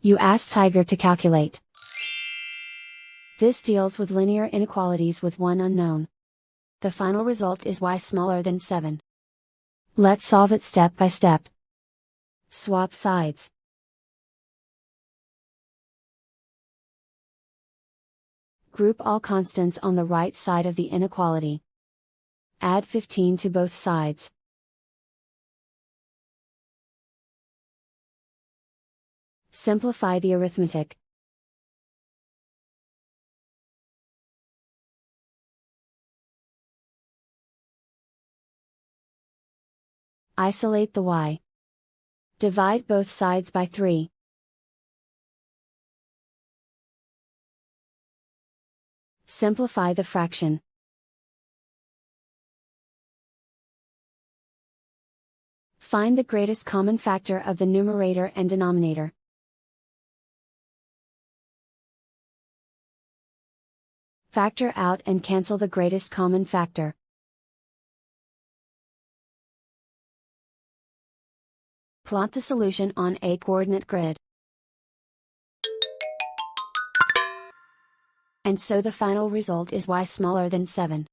You ask Tiger to calculate. This deals with linear inequalities with one unknown. The final result is y smaller than 7. Let's solve it step by step. Swap sides. Group all constants on the right side of the inequality. Add 15 to both sides. Simplify the arithmetic. Isolate the y. Divide both sides by 3. Simplify the fraction. Find the greatest common factor of the numerator and denominator. Factor out and cancel the greatest common factor. Plot the solution on a coordinate grid. And so the final result is y smaller than 7.